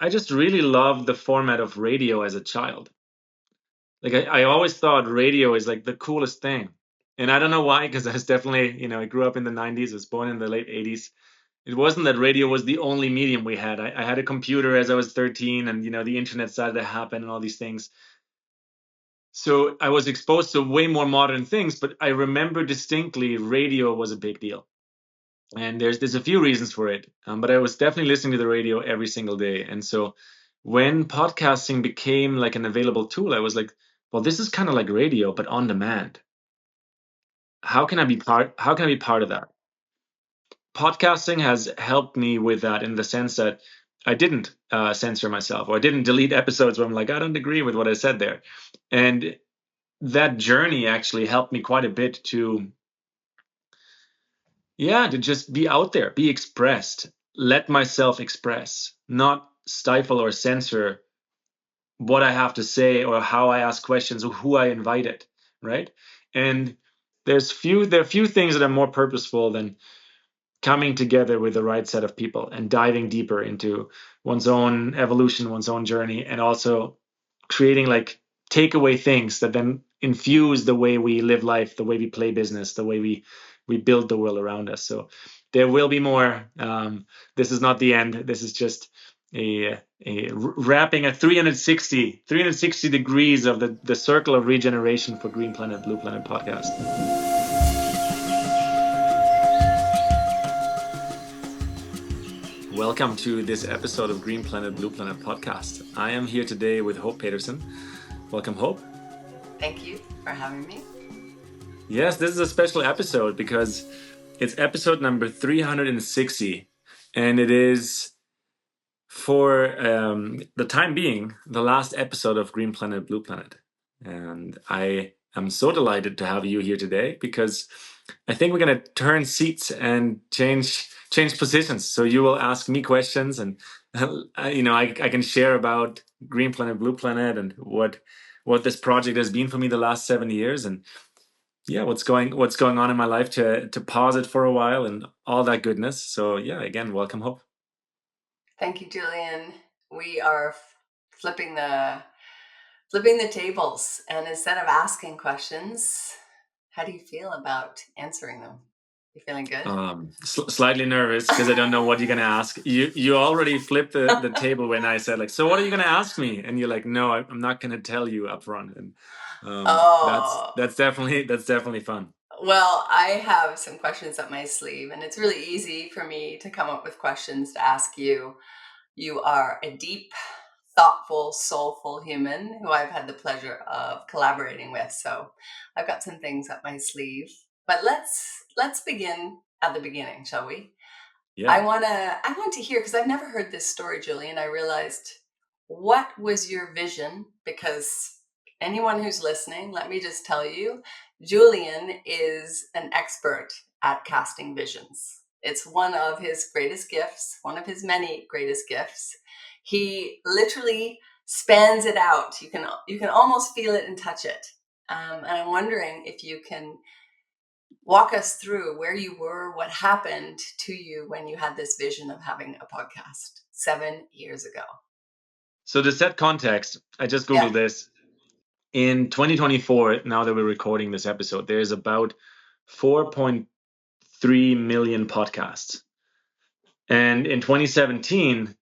I just really loved the format of radio as a child. Like I always thought radio is like the coolest thing. And I don't know why, because I was definitely, I grew up in the 90s, I was born in the late 80s. It wasn't that radio was the only medium we had. I had a computer as I was 13, and the internet started to happen and all these things. So I was exposed to way more modern things, but I remember distinctly radio was a big deal. And there's a few reasons for it, but I was definitely listening to the radio every single day. And so when podcasting became like an available tool, I was like, well, this is kind of like radio, but on demand. How can I be part of that? Podcasting has helped me with that in the sense that I didn't censor myself, or I didn't delete episodes where I'm like, I don't agree with what I said there. And that journey actually helped me quite a bit to just be out there, be expressed, let myself express, not stifle or censor what I have to say or how I ask questions or who I invited, right? And there are few things that are more purposeful than coming together with the right set of people and diving deeper into one's own evolution, one's own journey, and also creating like takeaway things that then infuse the way we live life, the way we play business, the way we build the world around us. So there will be more. This is not the end. This is just a wrapping at 360 degrees of the circle of regeneration for Green Planet, Blue Planet podcast. Welcome to this episode of Green Planet, Blue Planet podcast. I am here today with Hope Paterson. Welcome, Hope. Thank you for having me. Yes, this is a special episode because it's episode number 360, and it is, for the time being, the last episode of Green Planet, Blue Planet. And I am so delighted to have you here today because I think we're going to turn seats and change positions. So you will ask me questions, and I can share about Green Planet, Blue Planet, and what this project has been for me the last 7 years, and what's going on in my life to pause it for a while and all that goodness. So again, welcome, Hope. Thank you, Julian. We are flipping the tables, and instead of asking questions, how do you feel about answering them? You feeling good? Slightly nervous because I don't know what you're gonna ask. You already flipped the table when I said, like, so what are you gonna ask me? And you're like, no, I'm not gonna tell you up front. And that's definitely fun. Well, I have some questions up my sleeve, and it's really easy for me to come up with questions to ask you. You are a deep, thoughtful, soulful human who I've had the pleasure of collaborating with. So I've got some things up my sleeve. But let's begin at the beginning, shall we? Yeah. I want to hear, because I've never heard this story, Julian. I realized, what was your vision? Because anyone who's listening, let me just tell you, Julian is an expert at casting visions. It's one of his greatest gifts, one of his many greatest gifts. He literally spans it out. You can almost feel it and touch it. And I'm wondering if you can walk us through where you were, what happened to you when you had this vision of having a podcast 7 years ago. So to set context, I just Googled this. In 2024, now that we're recording this episode, there's about 4.3 million podcasts. And in 2017,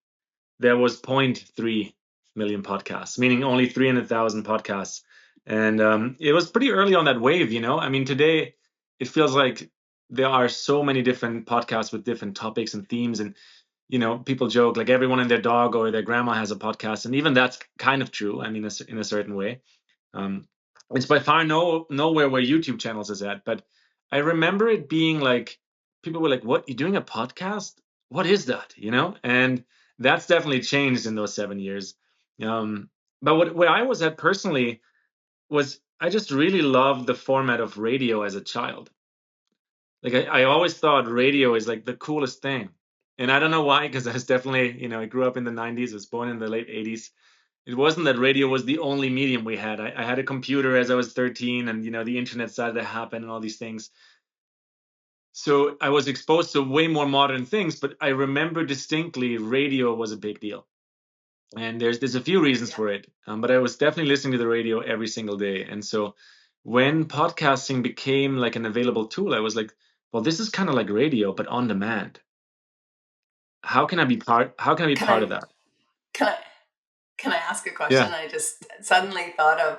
there was 0.3 million podcasts, meaning only 300,000 podcasts. And it was pretty early on that wave, I mean, today it feels like there are so many different podcasts with different topics and themes. And, people joke like everyone and their dog or their grandma has a podcast. And even that's kind of true. I mean, in a certain way. It's by far nowhere where YouTube channels is at. But I remember it being like, people were like, what, you doing a podcast? What is that? And that's definitely changed in those 7 years. But where I was at personally was I just really loved the format of radio as a child. Like I always thought radio is like the coolest thing. And I don't know why, because I was definitely, I grew up in the 90s, I was born in the late 80s. It wasn't that radio was the only medium we had. I had a computer as I was 13, and, the internet started to happen and all these things. So I was exposed to way more modern things, but I remember distinctly radio was a big deal. And there's a few reasons for it, but I was definitely listening to the radio every single day. And so when podcasting became like an available tool, I was like, well, this is kind of like radio, but on demand. How can I be part? How can I be Can part of I that? can I can I ask a question? Yeah, I just suddenly thought of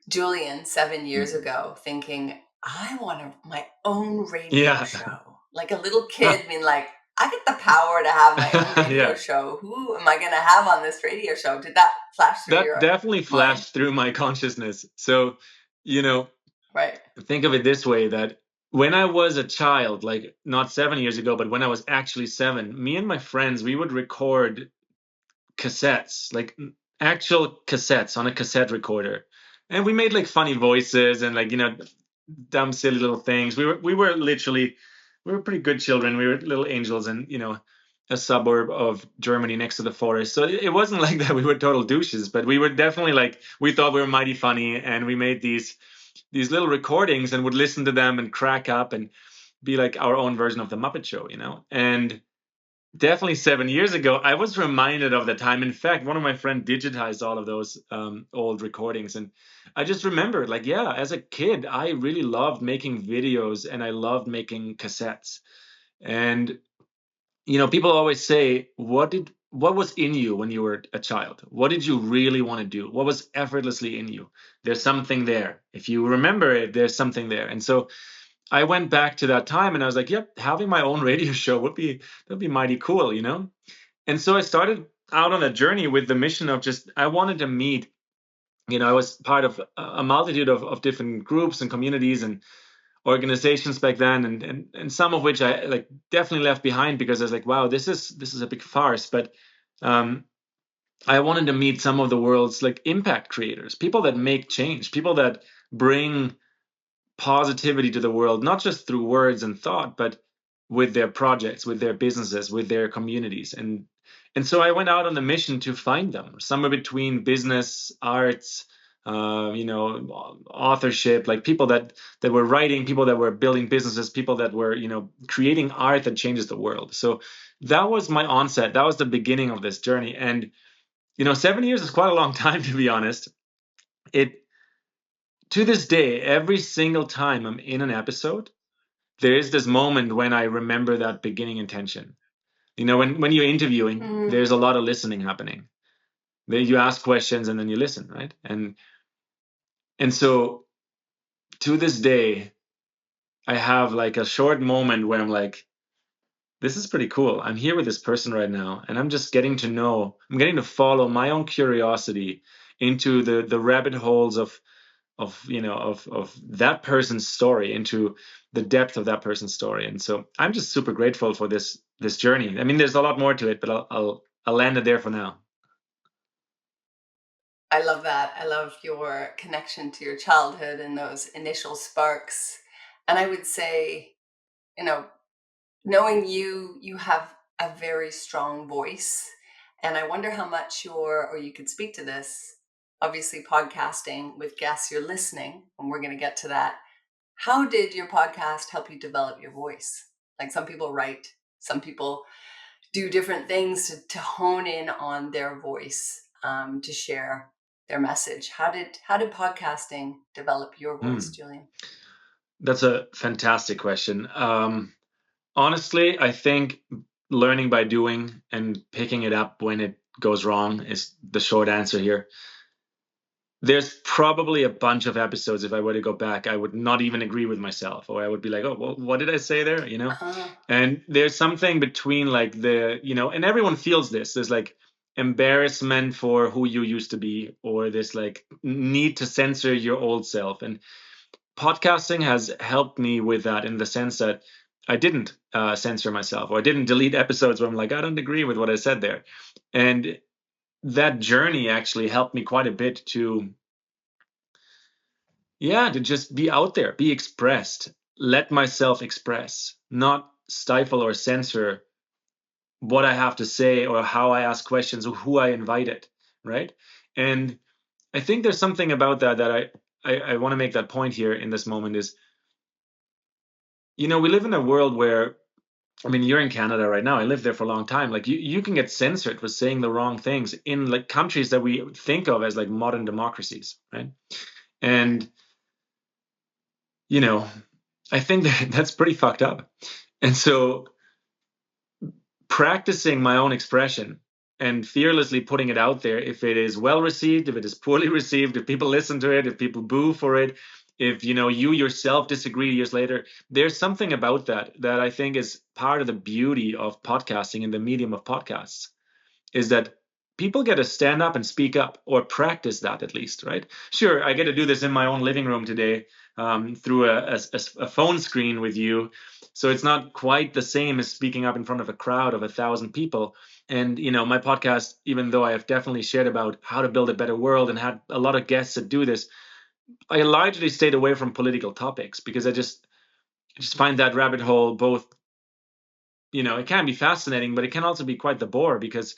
Julian 7 years Mm. ago thinking, I want my own radio Yeah, show. Like a little kid being like, I get the power to have my own radio yeah. show. Who am I going to have on this radio show? Did that flash through That your definitely mind? flashed through my consciousness. So, you know, Right. think of it this way, that when I was a child, like not 7 years ago, but when I was actually seven, me and my friends, we would record cassettes, like actual cassettes on a cassette recorder. And we made like funny voices and like, dumb, silly little things. We were literally, we were pretty good children. We were little angels in, a suburb of Germany next to the forest. So it wasn't like that we were total douches, but we were definitely like, we thought we were mighty funny, and we made these little recordings and would listen to them and crack up and be like our own version of the Muppet Show. And definitely 7 years ago, I was reminded of the time. In fact, one of my friends digitized all of those old recordings. And I just remembered, like, yeah, as a kid, I really loved making videos and I loved making cassettes. And, people always say, what was in you when you were a child? What did you really want to do? What was effortlessly in you? There's something there. If you remember it, there's something there. And so I went back to that time and I was like, yep, having my own radio show that'd be mighty cool. And so I started out on a journey with the mission of just, I wanted to meet, I was part of a multitude of different groups and communities and organizations back then, and some of which I like definitely left behind because I was like, wow, this is a big farce. But um, I wanted to meet some of the world's like impact creators, people that make change, people that bring positivity to the world, not just through words and thought, but with their projects, with their businesses, with their communities. And so I went out on the mission to find them, somewhere between business, arts, authorship, like people that were writing, people that were building businesses, people that were, creating art that changes the world. So that was my onset. That was the beginning of this journey. And 7 years is quite a long time, to be honest. It To this day, every single time I'm in an episode, there is this moment when I remember that beginning intention. When you're interviewing, Mm. there's a lot of listening happening. Then you ask questions and then you listen, right? And so to this day, I have like a short moment where I'm like, this is pretty cool. I'm here with this person right now, and I'm just I'm getting to follow my own curiosity into the rabbit holes of that person's story, into the depth of that person's story. And so I'm just super grateful for this journey. I mean, there's a lot more to it, but I'll land it there for now. I love that. I love your connection to your childhood and those initial sparks. And I would say, you know, knowing you have a very strong voice. And I wonder how much or you could speak to this, obviously podcasting with guests you're listening, and we're going to get to that. How did your podcast help you develop your voice? Like some people write, some people do different things to hone in on their voice, to share their message. How did podcasting develop your voice, Hmm. Julian? That's a fantastic question. Honestly, I think learning by doing and picking it up when it goes wrong is the short answer here. There's probably a bunch of episodes, if I were to go back, I would not even agree with myself, or I would be like, oh, well, what did I say there? Uh, And there's something between like and everyone feels this. There's like embarrassment for who you used to be, or this like need to censor your old self. And podcasting has helped me with that, in the sense that I didn't censor myself, or I didn't delete episodes where I'm like, I don't agree with what I said there. And that journey actually helped me quite a bit to just be out there, be expressed, let myself express, not stifle or censor what I have to say or how I ask questions or who I invited, right? And I think there's something about that I want to make that point here in this moment is, we live in a world where I mean, you're in Canada right now. I lived there for a long time. Like you can get censored for saying the wrong things in like countries that we think of as like modern democracies, right? And you know, I think that's pretty fucked up. And so practicing my own expression and fearlessly putting it out there, if it is well received, if it is poorly received, if people listen to it, if people boo for it, if you yourself disagree years later, there's something about that I think is part of the beauty of podcasting and the medium of podcasts, is that people get to stand up and speak up, or practice that at least, right? Sure, I get to do this in my own living room today, through a phone screen with you. So it's not quite the same as speaking up in front of a crowd of 1,000 people. And, my podcast, even though I have definitely shared about how to build a better world and had a lot of guests that do this, I largely stayed away from political topics because I just find that rabbit hole both, it can be fascinating, but it can also be quite the bore, because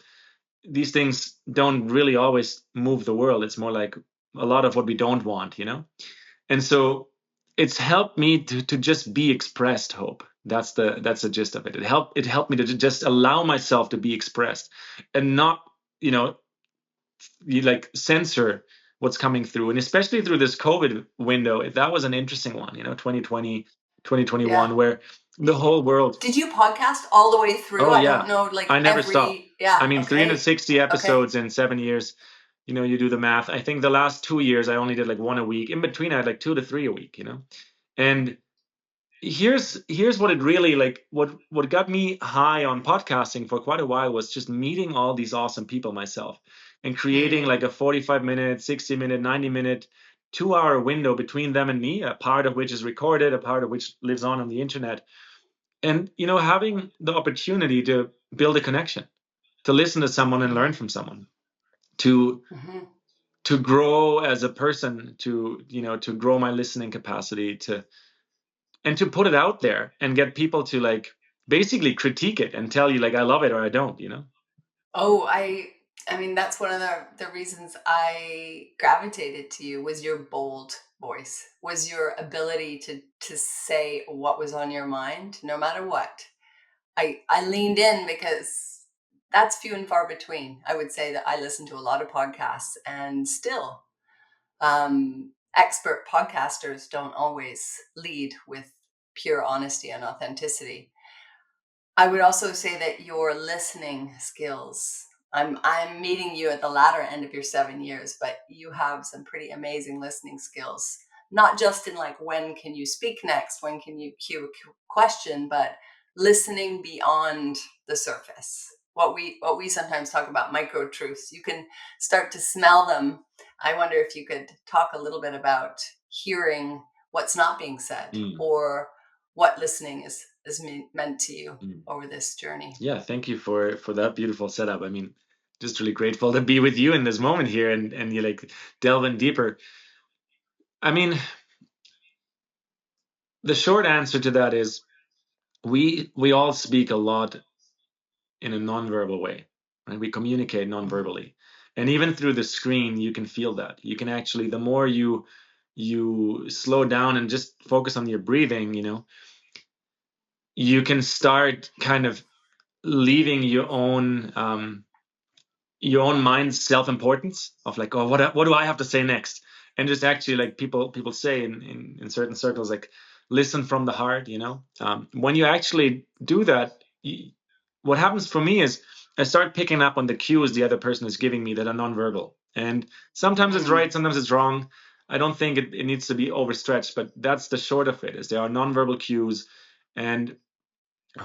these things don't really always move the world. It's more like a lot of what we don't want. And so it's helped me to just be expressed, Hope. That's the gist of it. It helped me to just allow myself to be expressed, and not, you like censor what's coming through. And especially through this COVID window, that was an interesting one, 2020, Yeah. 2021, where the whole world. Did you podcast all the way through? Oh I yeah, don't know, like I never stopped. yeah, I mean, okay. 360 Okay. episodes in 7 years. You do the math. I think the last 2 years I only did like one a week. In between, I had like 2 to 3 a week. And here's what it really, like, what got me high on podcasting for quite a while was just meeting all these awesome people myself, and creating like a 45-minute, 60-minute, 90-minute, 2-hour window between them and me, a part of which is recorded, a part of which lives on the internet. And having the opportunity to build a connection, to listen to someone and learn from someone, to Mm-hmm. to grow as a person, to grow my listening capacity, and to put it out there and get people to like basically critique it and tell you like I love it or I don't. Oh, I mean, that's one of the reasons I gravitated to you, was your bold voice, was your ability to say what was on your mind, no matter what. I leaned in because that's few and far between. I would say that I listen to a lot of podcasts, and still, expert podcasters don't always lead with pure honesty and authenticity. I would also say that your listening skills, I'm meeting you at the latter end of your 7 years, but you have some pretty amazing listening skills. Not just in like, when can you speak next? When can you cue a question? But listening beyond the surface. What we sometimes talk about, micro truths. You can start to smell them. I wonder if you could talk a little bit about hearing what's not being said, Mm, or what listening is meant to you mm. over this journey. Yeah, thank you for that beautiful setup. I mean, just really grateful to be with you in this moment here, and you like delving deeper. I mean, the short answer to that is we all speak a lot in a nonverbal way, and we communicate Mhm. nonverbally. And even through the screen, you can feel that. You can actually, the more you slow down and just focus on your breathing, you can start kind of leaving your own mind's self-importance of like, oh, what do I have to say next? And just actually, like, people say in certain circles, like, listen from the heart. When you actually do that, what happens for me is I start picking up on the cues the other person is giving me that are nonverbal. And sometimes it's right, Mm. sometimes it's wrong. I don't think it needs to be overstretched, but that's the short of it, is there are nonverbal cues. And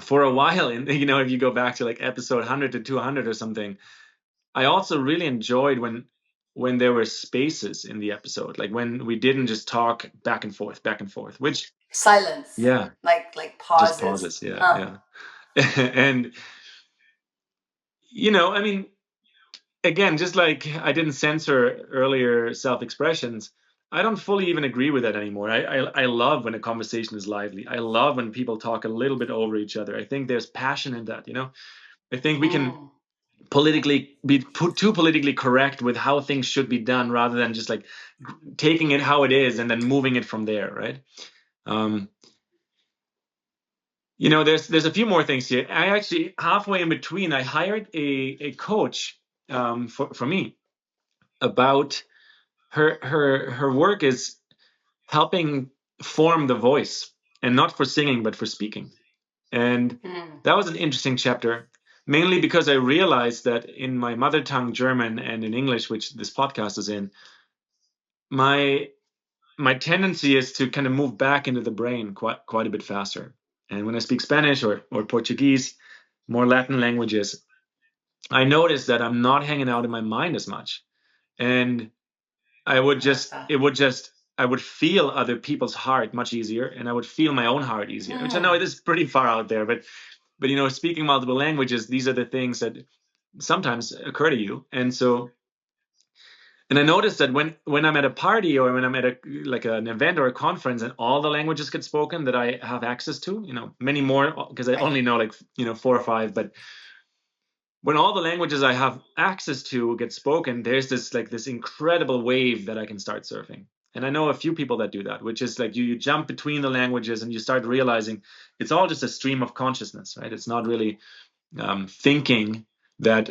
for a while, and if you go back to like episode 100 to 200 or something, I also really enjoyed when there were spaces in the episode, like when we didn't just talk back and forth, which, Silence, yeah, like just pauses, pauses. Yeah, huh? yeah. And I mean, again, just like I didn't censor earlier self-expressions, I don't fully even agree with that anymore. I love when a conversation is lively. I love when people talk a little bit over each other. I think there's passion in that. I think we can Mm. politically be put too politically correct with how things should be done, rather than just like taking it how it is and then moving it from there, right? um There's a few more things here. I actually, halfway in between, I hired a coach for me. About her work is helping form the voice, and not for singing but for speaking. And that was an interesting chapter, mainly because I realized that in my mother tongue German and in English, which this podcast is in, my tendency is to kind of move back into the brain quite a bit faster. And when I speak Spanish or Portuguese, more Latin languages, I notice that I'm not hanging out in my mind as much. And I would just, it would just, I would feel other people's heart much easier, and I would feel my own heart easier, which I know it is pretty far out there, but speaking multiple languages, these are the things that sometimes occur to you. And I noticed that when I'm at a party, or when I'm at an event or a conference, and all the languages get spoken that I have access to, many more, because I only know 4 or 5, but when all the languages I have access to get spoken, there's this incredible wave that I can start surfing. And I know a few people that do that, which is like you jump between the languages and you start realizing it's all just a stream of consciousness, right? It's not really thinking that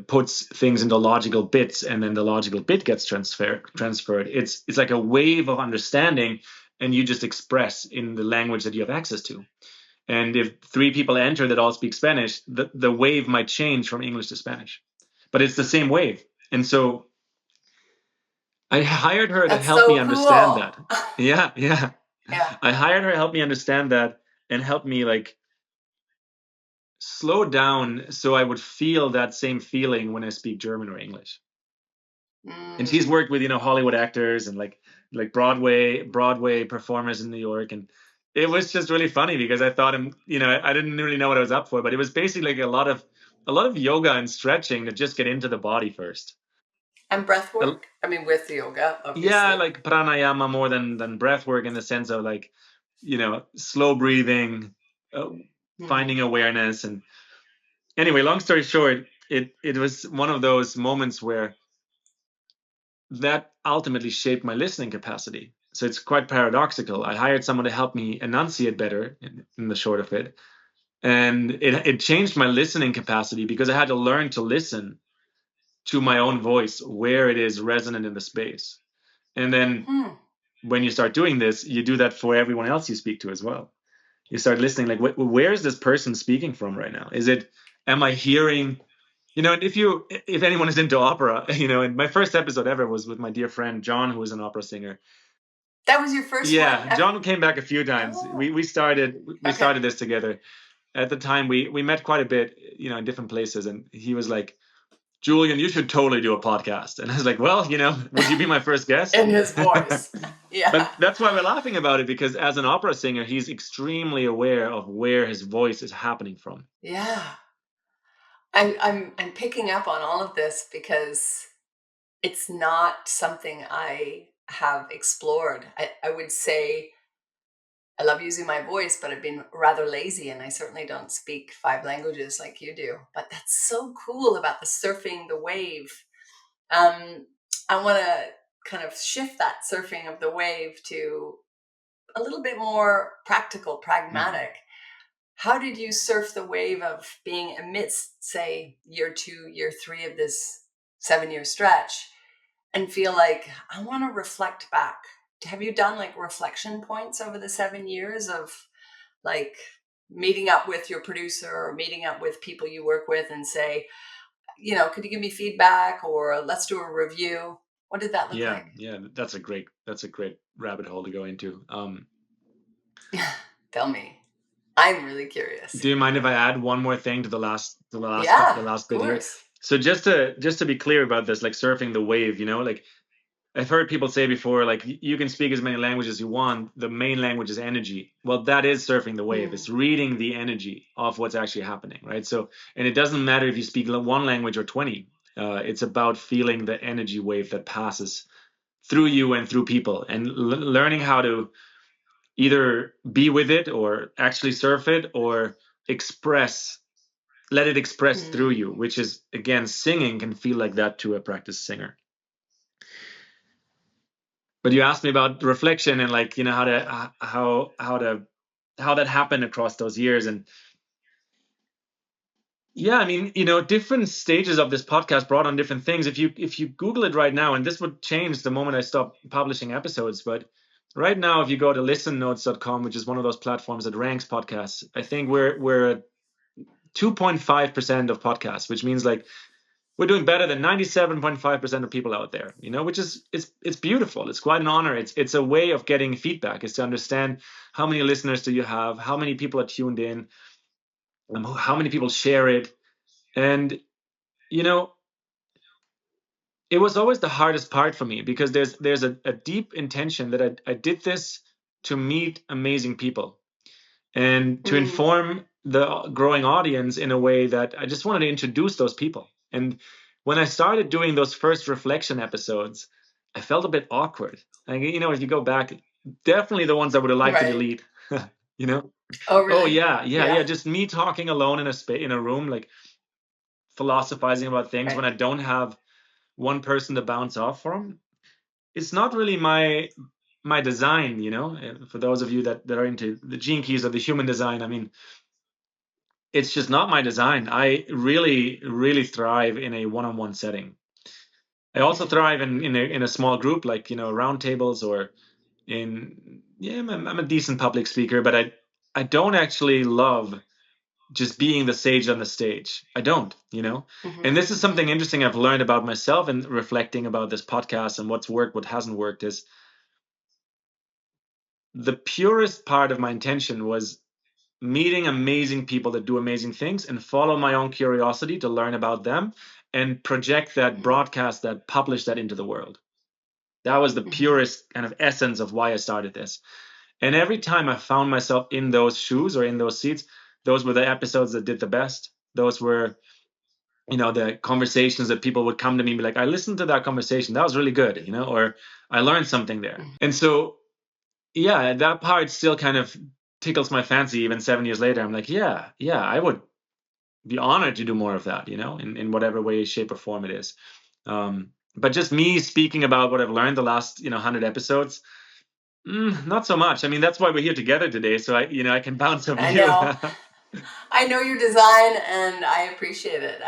puts things into logical bits and then the logical bit gets transferred. It's like a wave of understanding, and you just express in the language that you have access to. And if 3 people enter that all speak Spanish, the wave might change from English to Spanish, but it's the same wave. And so I hired her to help me understand that. Yeah. I hired her to help me understand that, and help me slow down so I would feel that same feeling when I speak German or English. And she's worked with Hollywood actors and like Broadway performers in New York, and it was just really funny because I thought I didn't really know what I was up for, but it was basically a lot of yoga and stretching to just get into the body first. And breath work? With yoga, obviously. Yeah, like pranayama more than breath work, in the sense of slow breathing, finding awareness. And anyway, long story short, it was one of those moments where that ultimately shaped my listening capacity. So it's quite paradoxical. I hired someone to help me enunciate better, in the short of it. And it changed my listening capacity, because I had to learn to listen to my own voice, where it is resonant in the space. And then when you start doing this, you do that for everyone else you speak to as well. You start listening, like, where is this person speaking from right now? Am I hearing, if anyone is into opera, and my first episode ever was with my dear friend John, who is an opera singer. That was your first one? Yeah, John came back a few times. We started this together. At the time, we met quite a bit, in different places, and he was like, Julian, you should totally do a podcast. And I was like, well, would you be my first guest? In his voice. Yeah. But that's why we're laughing about it, because as an opera singer, he's extremely aware of where his voice is happening from. Yeah. I'm picking up on all of this because it's not something I have explored. I would say I love using my voice, but I've been rather lazy, and I certainly don't speak 5 languages like you do. But that's so cool about the surfing the wave. I want to kind of shift that surfing of the wave to a little bit more practical, pragmatic. How did you surf the wave of being amidst, say, year 2, year 3 of this 7-year stretch, and feel like, I want to reflect back? Have you done reflection points over the 7 years of meeting up with your producer or meeting up with people you work with and say, could you give me feedback, or let's do a review? What did that look like? Yeah, that's a great rabbit hole to go into. Tell me. I'm really curious. Do you mind if I add one more thing to the last bit here? So just to be clear about this, surfing the wave, I've heard people say before, you can speak as many languages as you want. The main language is energy. Well, that is surfing the wave. It's reading the energy of what's actually happening, right? So, and it doesn't matter if you speak 1 language or 20. It's about feeling the energy wave that passes through you and through people, and learning how to either be with it or actually surf it, or let it express through you, which is, again, singing can feel like that to a practiced singer. But you asked me about reflection and how to how that happened across those years. And yeah, I mean, different stages of this podcast brought on different things. If you Google it right now, and this would change the moment I stop publishing episodes, but right now, if you go to listennotes.com, which is one of those platforms that ranks podcasts, I think we're at 2.5% of podcasts, which means like we're doing better than 97.5% of people out there, which is it's beautiful. It's quite an honor. It's a way of getting feedback, is to understand how many listeners do you have, how many people are tuned in, how many people share it. And it was always the hardest part for me, because there's a deep intention that I did this to meet amazing people and to inform the growing audience in a way that I just wanted to introduce those people. And when I started doing those first reflection episodes, I felt a bit awkward. Like, if you go back, definitely the ones I would have liked to Right. delete. you know Oh, oh really? yeah, just me talking alone in a room, like philosophizing about things when Right. I don't have one person to bounce off from. It's not really my design. For those of you that are into the gene keys of the human design, I mean, it's just not my design. I really, really thrive in a one-on-one setting. I also thrive in a small group, like, round tables, or I'm a decent public speaker, but I don't actually love just being the sage on the stage. I don't. And this is something interesting I've learned about myself and reflecting about this podcast and what's worked, what hasn't worked, is the purest part of my intention was meeting amazing people that do amazing things, and follow my own curiosity to learn about them and project that, broadcast that, publish that into the world. That was the purest kind of essence of why I started this. And every time I found myself in those shoes or in those seats, those were the episodes that did the best. Those were, the conversations that people would come to me and be like, I listened to that conversation. That was really good, or I learned something there. And so, yeah, that part still kind of tickles my fancy even 7 years later. I'm like, yeah, I would be honored to do more of that, in whatever way, shape, or form it is. But just me speaking about what I've learned the last, 100 episodes, not so much. I mean, that's why we're here together today, so I can bounce off I you. know. I know your design, and I appreciate it.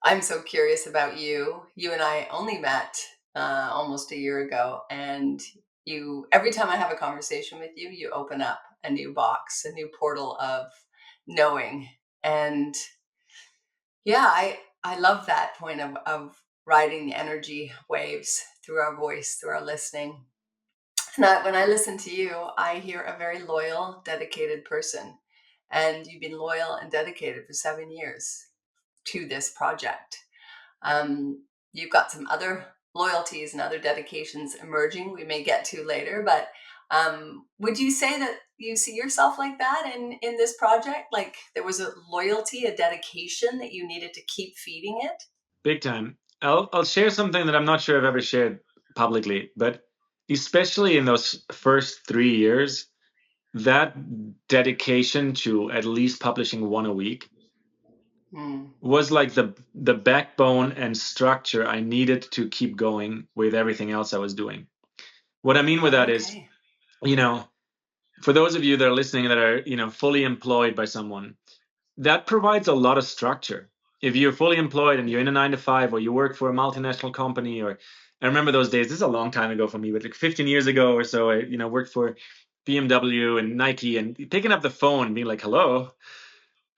I'm so curious about you. You and I only met almost a year ago, and every time I have a conversation with you, you open up a new box, a new portal of knowing. And yeah, I love that point of riding the energy waves through our voice, through our listening. And when I listen to you, I hear a very loyal, dedicated person. And you've been loyal and dedicated for 7 years to this project. You've got some other loyalties and other dedications emerging we may get to later, but would you say that you see yourself like that in this project? Like there was a loyalty, a dedication that you needed to keep feeding it? Big time. I'll share something that I'm not sure I've ever shared publicly, but especially in those first 3 years, that dedication to at least publishing one a week was like the backbone and structure I needed to keep going with everything else I was doing. What I mean with that is, Okay. you know, for those of you that are listening that are, fully employed by someone, that provides a lot of structure. If you're fully employed and you're in a 9 to 5, or you work for a multinational company, or I remember those days, this is a long time ago for me, but like 15 years ago or so, I, worked for BMW and Nike, and picking up the phone and being like, hello,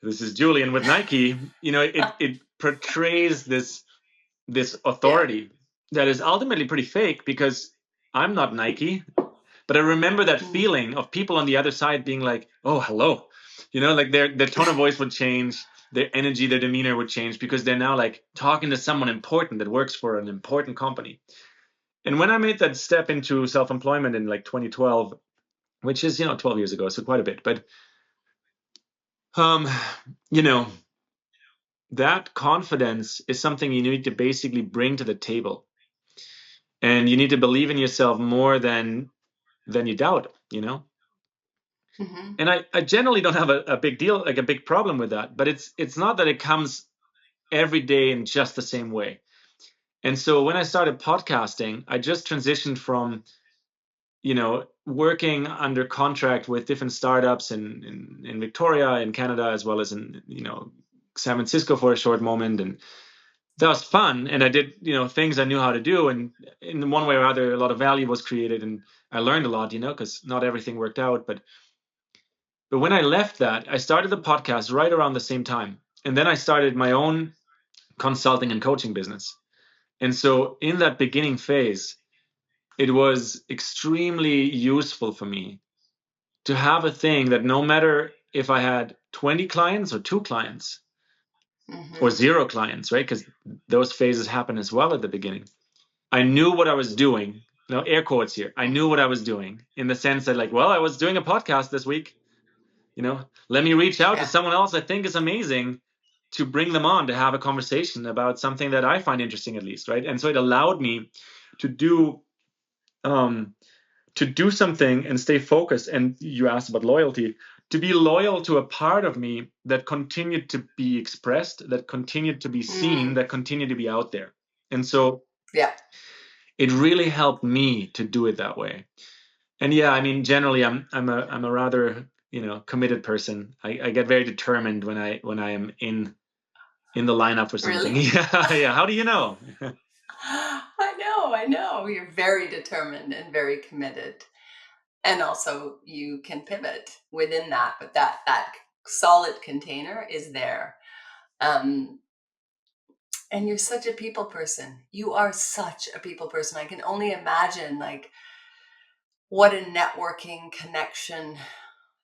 this is Julian with Nike. It portrays this Yeah. authority that is ultimately pretty fake, because I'm not Nike. But I remember that feeling of people on the other side being like, oh, hello. Like their tone of voice would change, their energy, their demeanor would change, because they're now like talking to someone important that works for an important company. And when I made that step into self-employment in like 2012, which is, 12 years ago, so quite a bit, but um, you know, that confidence is something you need to basically bring to the table. And you need to believe in yourself more than you doubt. Hmm. And I generally don't have a big deal, like a big problem with that, but it's not that it comes every day in just the same way. And so when I started podcasting, I just transitioned from working under contract with different startups in Victoria, in Canada, as well as in, San Francisco for a short moment. And that was fun. And I did, things I knew how to do. And in one way or other, a lot of value was created. And I learned a lot, because not everything worked out. But when I left that, I started the podcast right around the same time. And then I started my own consulting and coaching business. And so in that beginning phase, it was extremely useful for me to have a thing that no matter if I had 20 clients or 2 clients or 0 clients, right? Because those phases happen as well at the beginning. I knew what I was doing. No, air quotes here. I knew what I was doing in the sense that, like, well, I was doing a podcast this week. Let me reach out to someone else I think is amazing to bring them on to have a conversation about something that I find interesting, at least, right? And so it allowed me to do something and stay focused. And you asked about loyalty, to be loyal to a part of me that continued to be expressed, that continued to be seen, that continued to be out there. And so it really helped me to do it that way. And generally I'm a rather, committed person. I get very determined when I am in the lineup for something. Really? Yeah. How do you know? I know. You're very determined and very committed. And also you can pivot within that, but that solid container is there. And you're such a people person. You are such a people person. I can only imagine what a networking connection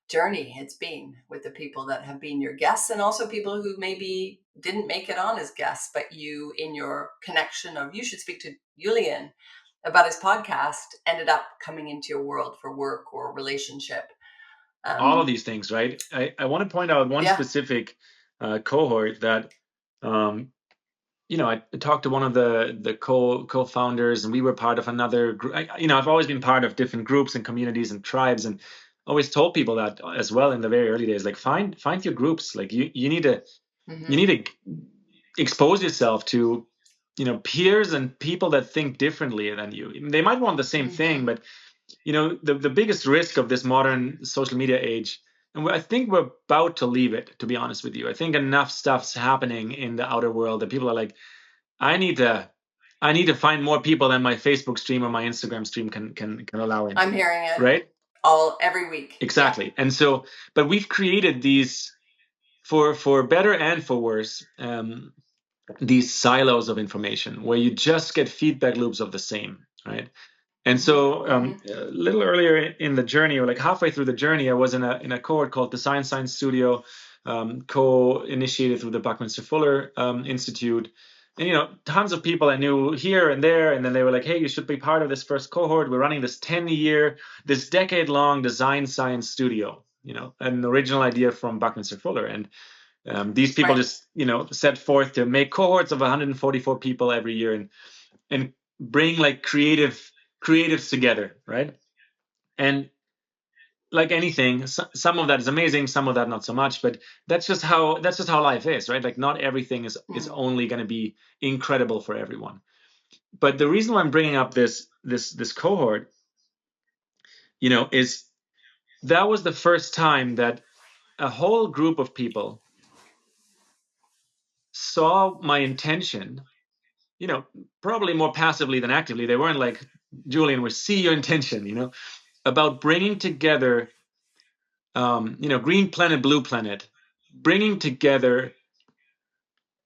journey it's been with the people that have been your guests, and also people who maybe didn't make it on as guests, but you, in your connection of, you should speak to Julian about his podcast, ended up coming into your world for work or relationship. All of these things, right? I want to point out one specific cohort that, I talked to one of the co-founders, and we were part of another group. I've always been part of different groups and communities and tribes, and always told people that as well in the very early days, like find your groups. Like you need to expose yourself to, peers and people that think differently than you. They might want the same thing, but the biggest risk of this modern social media age, and I think we're about to leave it, to be honest with you. I think enough stuff's happening in the outer world that people are like, I need to find more people than my Facebook stream or my Instagram stream can allow in. I'm hearing it, right? Every week. Exactly. And so, but we've created these, for better and for worse, these silos of information where you just get feedback loops of the same, right? And so a little earlier in the journey, or like halfway through the journey, I was in a cohort called the Science Studio, co-initiated through the Buckminster Fuller Institute. And, tons of people I knew here and there. And then they were like, hey, you should be part of this first cohort. We're running this this decade-long design science studio, an original idea from Buckminster Fuller. And these people just, set forth to make cohorts of 144 people every year and bring like creatives together, right? And like anything, some of that is amazing, some of that not so much, but that's just how life is, right? Like not everything is only going to be incredible for everyone. But the reason why I'm bringing up this cohort, is that was the first time that a whole group of people saw my intention, probably more passively than actively. They weren't like, Julian, we see your intention, about bringing together, green planet, blue planet, bringing together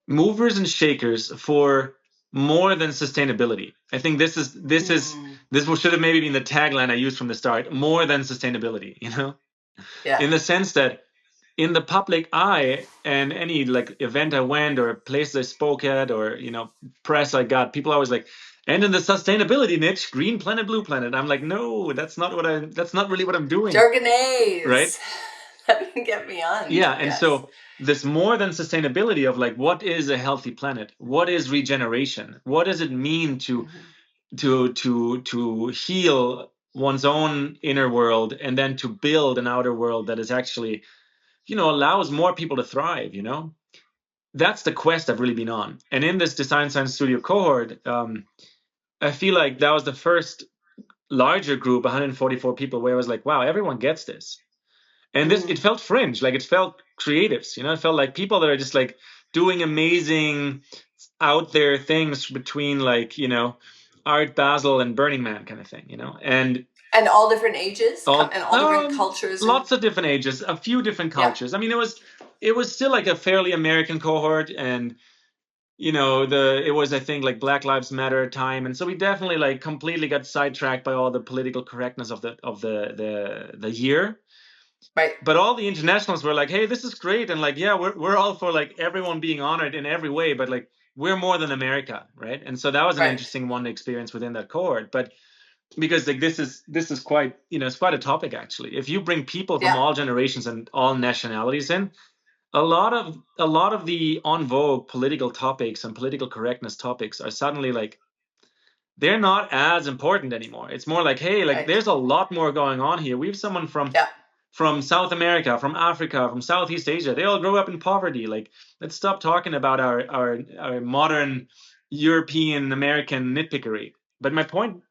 movers and shakers for more than sustainability. I think this should have maybe been the tagline I used from the start: more than sustainability. In the sense that in the public eye, and any like event I went or place I spoke at, or press I got, people always like, and in the sustainability niche, green planet, blue planet. I'm like, no, that's not really what I'm doing. Jargonese, right? That can get beyond. Yeah, and so this more than sustainability of like, what is a healthy planet? What is regeneration? What does it mean to heal one's own inner world, and then to build an outer world that is actually, allows more people to thrive? That's the quest I've really been on. And in this Design Science Studio cohort, I feel like that was the first larger group, 144 people, where I was like, wow, everyone gets this. And this, it felt fringe, like it felt creatives, you know, it felt like people that are just like doing amazing out there things between like, you know, Art Basel and Burning Man kind of thing, you know, and all different ages and all different um, cultures. lots of different ages, a few different cultures. Yeah. I mean, it was still like a fairly American cohort, and you know, it was, I think, like Black Lives Matter time, and so we definitely like completely got sidetracked by all the political correctness of the year. Right. But all the internationals were like, hey, this is great, and like, yeah, we're all for like everyone being honored in every way, but like we're more than America, right? And so that was an interesting one to experience within that cohort. But because like this is quite, you know, it's quite a topic actually. If you bring people from all generations and all nationalities in, a lot of the en vogue political topics and political correctness topics are suddenly like, they're not as important anymore. It's more like, hey, like there's a lot more going on here. We have someone from South America, from Africa, from Southeast Asia. They all grew up in poverty. Like, let's stop talking about our modern European American nitpickery. But my point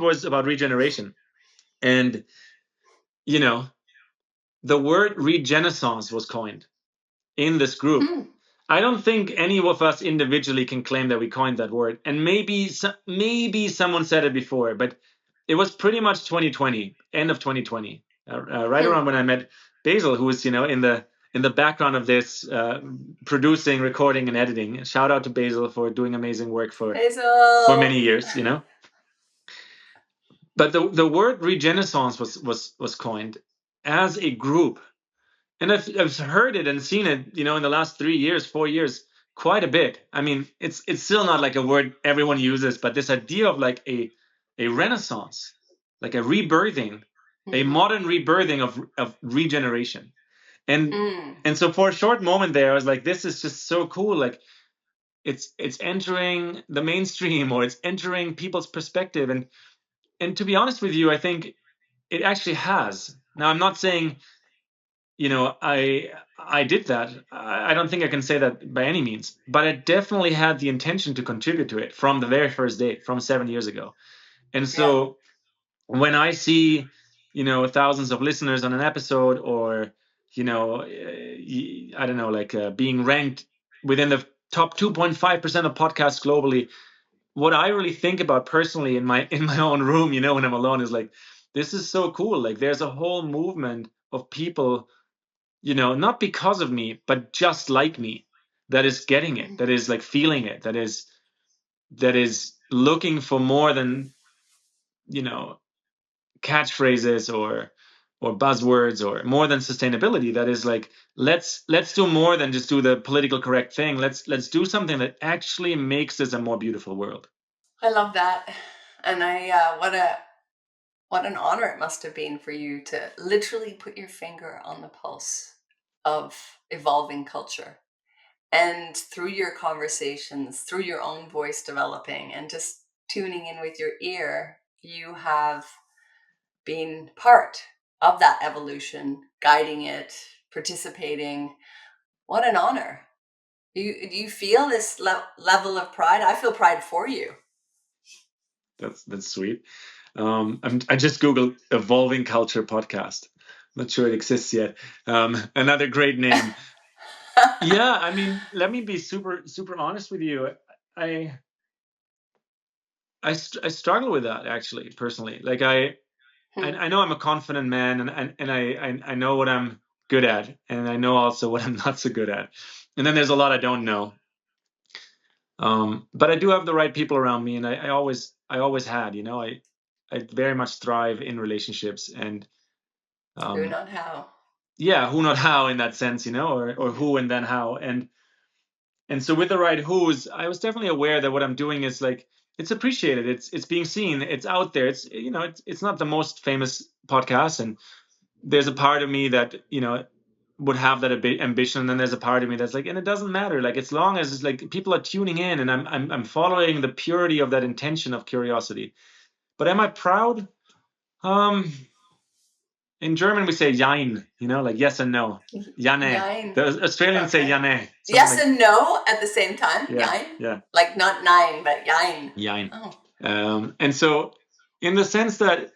was about regeneration. And, you know, the word regenaissance was coined in this group. I don't think any of us individually can claim that we coined that word. And maybe someone said it before, but it was pretty much 2020, end of 2020, right around when I met Basil, who was, you know, in the background of this, producing, recording, and editing. Shout out to Basil for doing amazing work for many years, you know. But the word regenaissance was coined as a group. And I've heard it and seen it, you know, in the last 3 years, 4 years, quite a bit. I mean, it's still not like a word everyone uses, but this idea of like a renaissance, like a rebirthing, a modern rebirthing of regeneration. And so for a short moment there, I was like, this is just so cool. Like it's entering the mainstream, or it's entering people's perspective. And to be honest with you, I think it actually has. Now, I'm not saying, you know, I did that. I don't think I can say that by any means, but I definitely had the intention to contribute to it from the very first day, from 7 years ago. And so when I see, you know, thousands of listeners on an episode, or, you know, I don't know, like being ranked within the top 2.5% of podcasts globally, what I really think about personally in my own room, you know, when I'm alone, is like, this is so cool. Like there's a whole movement of people, you know, not because of me, but just like me, that is getting it, that is like feeling it, that is looking for more than, you know, catchphrases or buzzwords, or more than sustainability. That is like, let's do more than just do the political correct thing. Let's do something that actually makes this a more beautiful world. I love that. And what an honor it must have been for you to literally put your finger on the pulse of evolving culture. And through your conversations, through your own voice developing, and just tuning in with your ear, you have been part of that evolution, guiding it, participating. What an honor. Do you feel this level of pride? I feel pride for you. That's sweet. I just Googled Evolving Culture Podcast. Not sure it exists yet. Another great name. Yeah, I mean, let me be super honest with you. I struggle with that, actually, personally. Like I know I'm a confident man, and I know what I'm good at, and I know also what I'm not so good at. And then there's a lot I don't know. But I do have the right people around me, and I always had, you know, I very much thrive in relationships, and Who not how. yeah, who not how, in that sense, you know, or who and then how. And so with the right who's, I was definitely aware that what I'm doing is like, it's appreciated, it's being seen, it's out there. It's, you know, it's not the most famous podcast, and there's a part of me that, you know, would have that ambition, and then there's a part of me that's like, and it doesn't matter, like as long as it's like people are tuning in, and I'm following the purity of that intention of curiosity. But am I proud? In German we say jein, you know, like yes and no. Jane. The Australians say jane. Yes like, and no at the same time. Yeah, Jein. yeah. Like not nine, but jein. Jein. Oh. And so in the sense that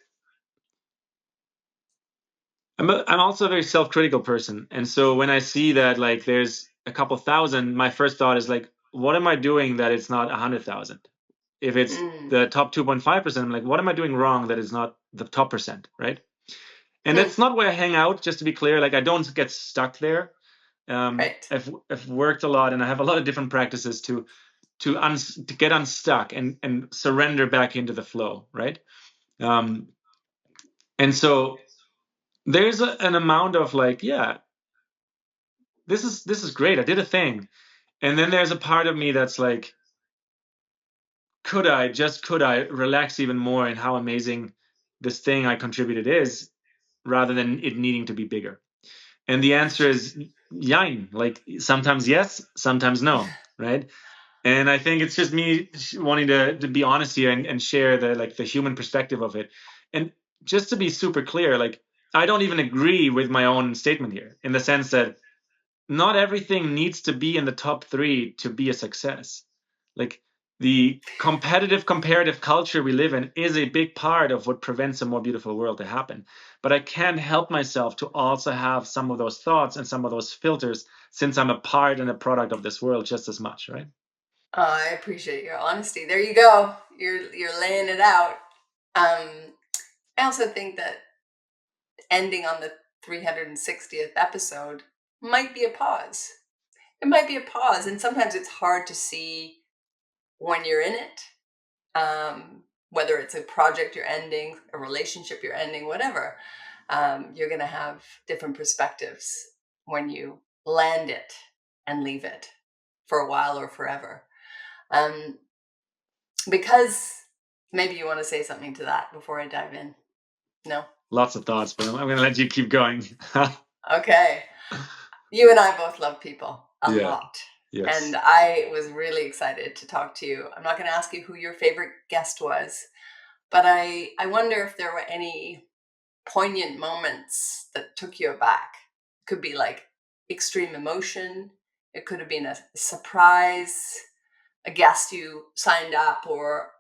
I'm also a very self-critical person. And so when I see that like there's a couple thousand, my first thought is like, what am I doing that it's not 100,000? If it's the top 2.5%, I'm like, what am I doing wrong that is not the top percent, right? And that's not where I hang out, just to be clear. Like I don't get stuck there. Right. I've worked a lot and I have a lot of different practices to get unstuck and surrender back into the flow, right? And so there's an amount of like, yeah, this is great. I did a thing. And then there's a part of me that's like, could I relax even more in how amazing this thing I contributed is, rather than it needing to be bigger? And the answer is yine. Like sometimes yes, sometimes no, right? And I think it's just me wanting to be honest here and share the human perspective of it. And just to be super clear, like I don't even agree with my own statement here, in the sense that not everything needs to be in the top 3 to be a success. Like the comparative culture we live in is a big part of what prevents a more beautiful world to happen. But I can't help myself to also have some of those thoughts and some of those filters, since I'm a part and a product of this world just as much, right? I appreciate your honesty. There you go. You're laying it out. I also think that ending on the 360th episode might be a pause. It might be a pause, and sometimes it's hard to see when you're in it. Whether it's a project you're ending, a relationship you're ending, whatever, you're going to have different perspectives when you land it and leave it for a while or forever. Because maybe you want to say something to that before I dive in. No? Lots of thoughts, but I'm going to let you keep going. Okay. You and I both love people a lot. Yes. And I was really excited to talk to you. I'm not going to ask you who your favorite guest was, but I wonder if there were any poignant moments that took you aback. It could be like extreme emotion. It could have been a surprise, a guest you signed up or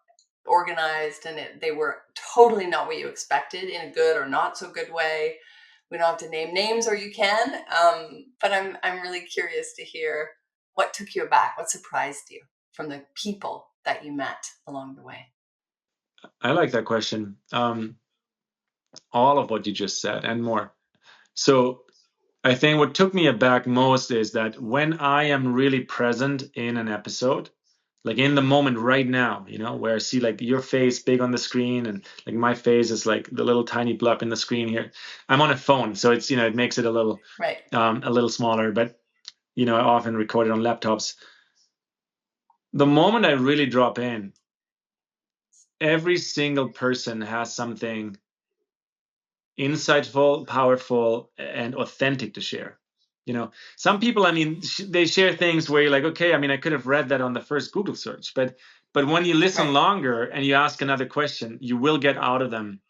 organized and they were totally not what you expected in a good or not so good way. We don't have to name names, or you can, but I'm really curious to hear what took you aback, what surprised you from the people that you met along the way. I like that question. All of what you just said and more. So I think what took me aback most is that when I am really present in an episode, like in the moment right now, where I see like your face big on the screen and like my face is like the little tiny blip in the screen here. I'm on a phone, so it's, it makes it a little smaller, but I often record it on laptops. The moment I really drop in, every single person has something insightful, powerful, and authentic to share. Some people, I mean, they share things where you're like, okay, I mean, I could have read that on the first Google search, but when you listen longer and you ask another question, you will get out of them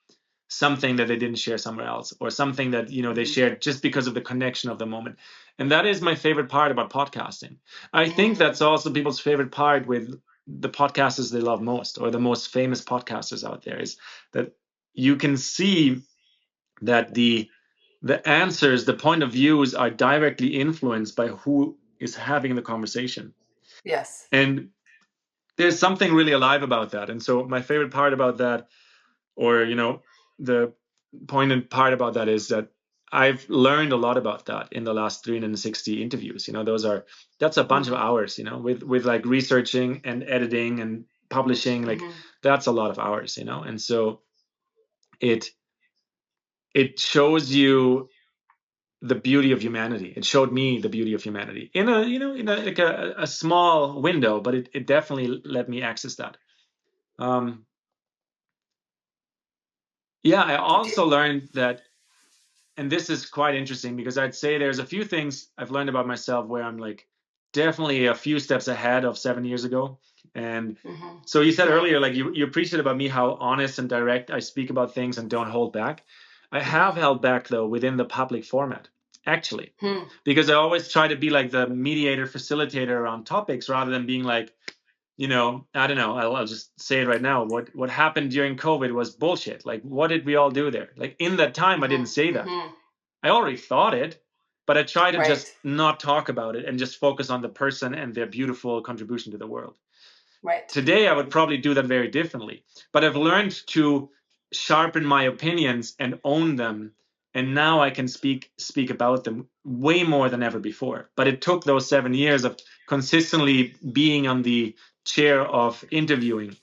something that they didn't share somewhere else, or something that they shared just because of the connection of the moment. And that is my favorite part about podcasting. I think that's also people's favorite part with the podcasters they love most, or the most famous podcasters out there, is that you can see that the answers, the point of views, are directly influenced by who is having the conversation. Yes. And there's something really alive about that. And so my favorite part about that, or the poignant part about that, is that I've learned a lot about that in the last 360 interviews. That's a bunch of hours, with like researching and editing and publishing, like that's a lot of hours, and so it shows you the beauty of humanity. It showed me the beauty of humanity in a small window, but it definitely let me access that. I also learned that, and this is quite interesting, because I'd say there's a few things I've learned about myself where I'm like definitely a few steps ahead of 7 years ago. And so you said earlier, like you appreciate about me how honest and direct I speak about things and don't hold back. I have held back, though, within the public format, actually, because I always try to be like the mediator, facilitator around topics, rather than being like, I don't know, I'll just say it right now. What happened during COVID was bullshit. Like, what did we all do there? Like, in that time, I didn't say that. I already thought it, but I try to Right. just not talk about it and just focus on the person and their beautiful contribution to the world. Right. Today, I would probably do that very differently, but I've learned to sharpen my opinions and own them. And now I can speak about them way more than ever before. But it took those 7 years of consistently being on the chair of interviewing